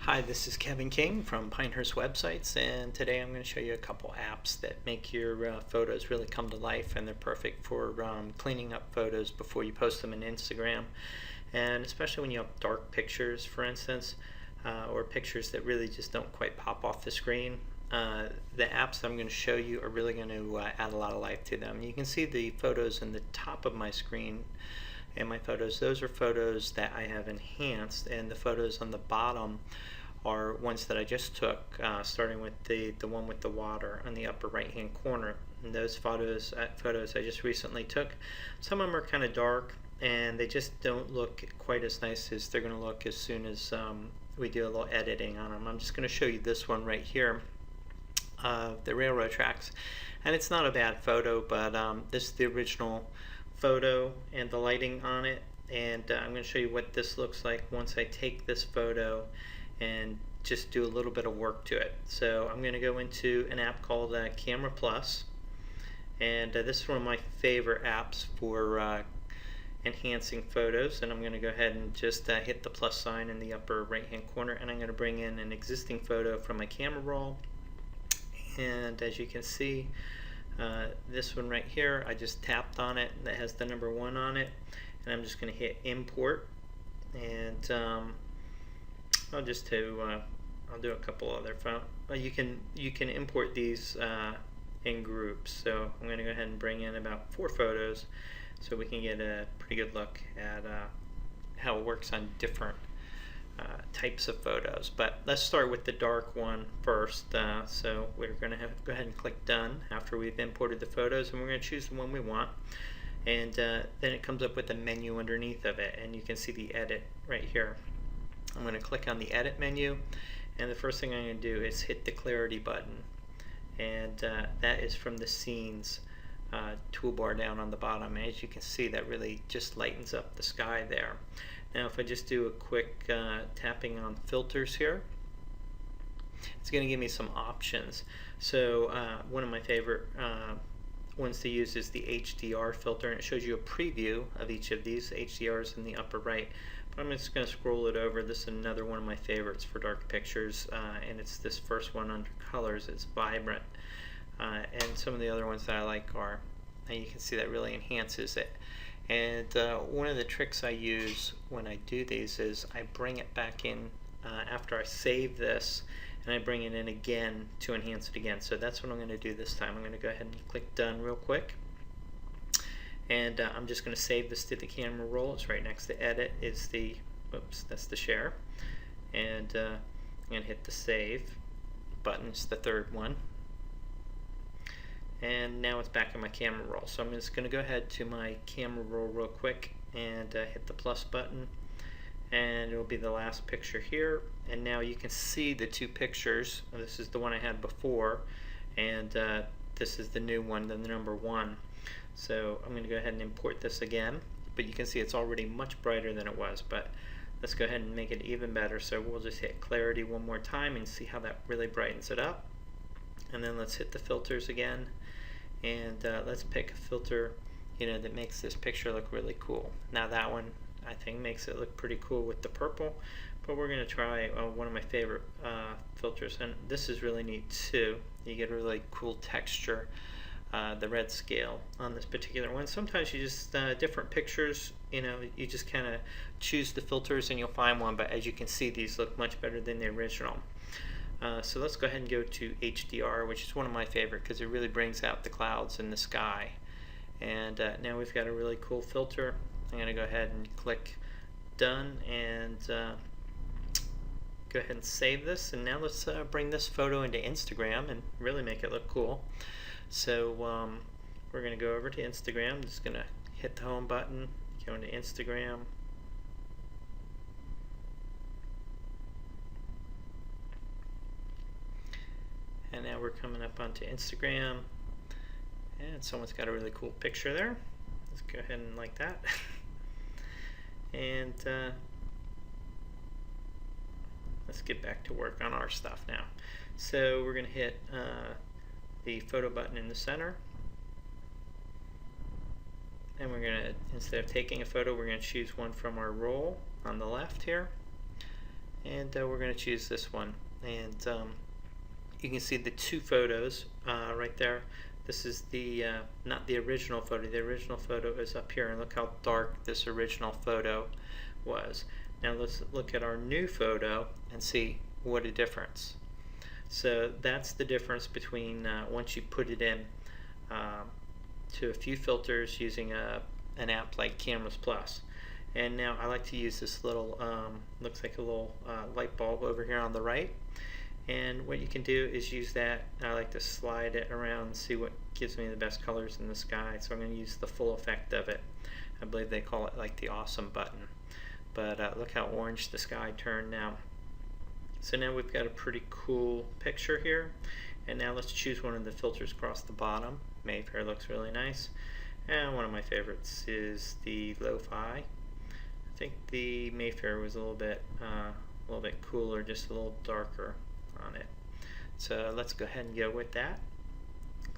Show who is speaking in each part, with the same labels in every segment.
Speaker 1: Hi, this is Kevin King from Pinehurst Websites, and today I'm going to show you a couple apps that make your photos really come to life, and they're perfect for cleaning up photos before you post them on Instagram, and especially when you have dark pictures, for instance, or pictures that really just don't quite pop off the screen. The apps that I'm going to show you are really going to add a lot of life to them. You can see the photos in the top of my screen and my photos. Those are photos that I have enhanced, and the photos on the bottom are ones that I just took, starting with the one with the water on the upper right hand corner. And those photos I just recently took. Some of them are kind of dark and they just don't look quite as nice as they're going to look as soon as we do a little editing on them. I'm just going to show you this one right here, the railroad tracks, and it's not a bad photo, but this is the original photo and the lighting on it, and I'm going to show you what this looks like once I take this photo and just do a little bit of work to it. So I'm going to go into an app called Camera Plus, and this is one of my favorite apps for enhancing photos, and I'm going to go ahead and just hit the plus sign in the upper right hand corner, and I'm going to bring in an existing photo from my camera roll. And as you can see, this one right here, I just tapped on it, that has the number 1 on it, and I'm just going to hit import, and I'll do a couple other you can import these in groups. So I'm going to go ahead and bring in about 4 photos so we can get a pretty good look at how it works on different types of photos. But let's start with the dark one first. So we're going to go ahead and click done after we've imported the photos, and we're going to choose the one we want, and then it comes up with a menu underneath of it, and you can see the edit right here. I'm going to click on the edit menu, and the first thing I'm going to do is hit the clarity button, and that is from the scenes toolbar down on the bottom. And as you can see, that really just lightens up the sky there. Now if I just do a quick tapping on filters here, it's going to give me some options. So one of my favorite ones to use is the HDR filter, and it shows you a preview of each of these. HDRs in the upper right, but I'm just going to scroll it over. This is another one of my favorites for dark pictures, and it's this first one under colors. It's vibrant, and some of the other ones that I like are, and you can see that really enhances it. And one of the tricks I use when I do these is I bring it back in after I save this, and I bring it in again to enhance it again. So that's what I'm going to do this time. I'm going to go ahead and click done real quick, and I'm just going to save this to the camera roll. It's right next to edit is the, oops, that's the share, and I'm going to hit the save button. It's the third one, and now it's back in my camera roll. So I'm just going to go ahead to my camera roll real quick and hit the plus button, and it will be the last picture here. And now you can see the 2 pictures. This is the one I had before, and this is the new one, the number 1. So I'm going to go ahead and import this again, but you can see it's already much brighter than it was. But let's go ahead and make it even better. So we'll just hit clarity one more time and see how that really brightens it up. And then let's hit the filters again, and let's pick a filter, that makes this picture look really cool. Now that one I think makes it look pretty cool with the purple, but we're going to try one of my favorite filters, and this is really neat too. You get a really cool texture, the red scale on this particular one. Sometimes you just different pictures, you just kind of choose the filters and you'll find one, but as you can see, these look much better than the original. So let's go ahead and go to HDR, which is one of my favorite because it really brings out the clouds in the sky. And now we've got a really cool filter. I'm going to go ahead and click done, and go ahead and save this. And now let's bring this photo into Instagram and really make it look cool. So we're going to go over to Instagram. I'm just going to hit the home button, go into Instagram. And now we're coming up onto Instagram, and someone's got a really cool picture there. Let's go ahead and like that. And let's get back to work on our stuff now. So we're going to hit the photo button in the center, and we're going to, instead of taking a photo, we're going to choose one from our roll on the left here, and we're going to choose this one. And you can see the two photos right there. This is the not the original photo. The original photo is up here, and look how dark this original photo was. Now let's look at our new photo and see what a difference. So that's the difference between once you put it in to a few filters using an app like Cameras Plus. And now I like to use this little, looks like a little light bulb over here on the right. And what you can do is use that. I like to slide it around and see what gives me the best colors in the sky. So I'm going to use the full effect of it. I believe they call it like the awesome button. But look how orange the sky turned now. So now we've got a pretty cool picture here. And now let's choose one of the filters across the bottom. Mayfair looks really nice. And one of my favorites is the Lo-Fi. I think the Mayfair was a little bit cooler, just a little darker on it. So let's go ahead and go with that.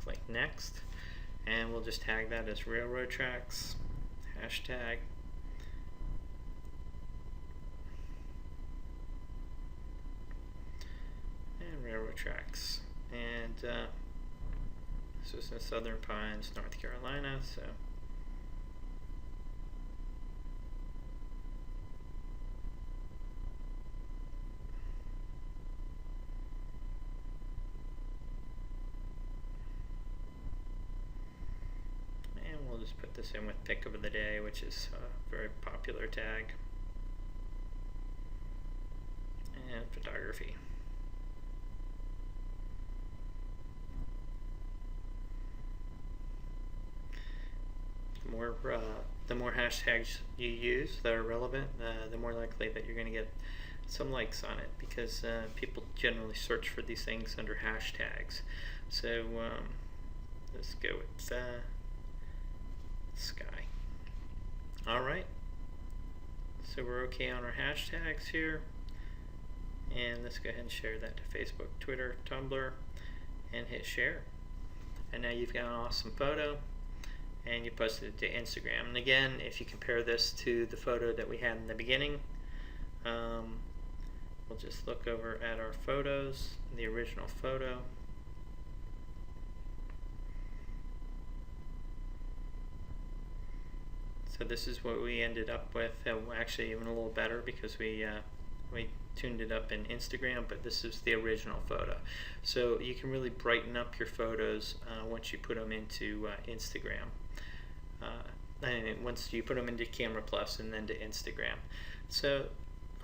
Speaker 1: Click next, and we'll just tag that as railroad tracks, hashtag. And railroad tracks. And this is in Southern Pines, North Carolina, so we'll just put this in with pick of the day, which is a very popular tag. And photography. The more hashtags you use that are relevant, the more likely that you're going to get some likes on it, because people generally search for these things under hashtags. So let's go with sky. Alright, so we're okay on our hashtags here, and let's go ahead and share that to Facebook, Twitter, Tumblr, and hit share. And now you've got an awesome photo, and you posted it to Instagram. And again, if you compare this to the photo that we had in the beginning, we'll just look over at our photos, the original photo. So this is what we ended up with, actually even a little better, because we tuned it up in Instagram, but this is the original photo. So you can really brighten up your photos once you put them into Instagram. And once you put them into Camera Plus and then to Instagram. So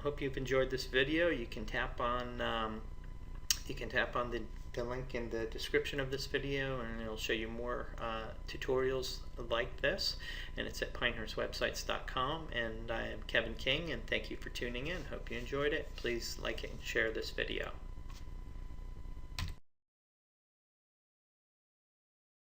Speaker 1: hope you've enjoyed this video. You can tap on the link in the description of this video, and it'll show you more tutorials like this, and it's at pinehurstwebsites.com. And I am Kevin King, and thank you for tuning in. Hope you enjoyed it. Please like and share this video.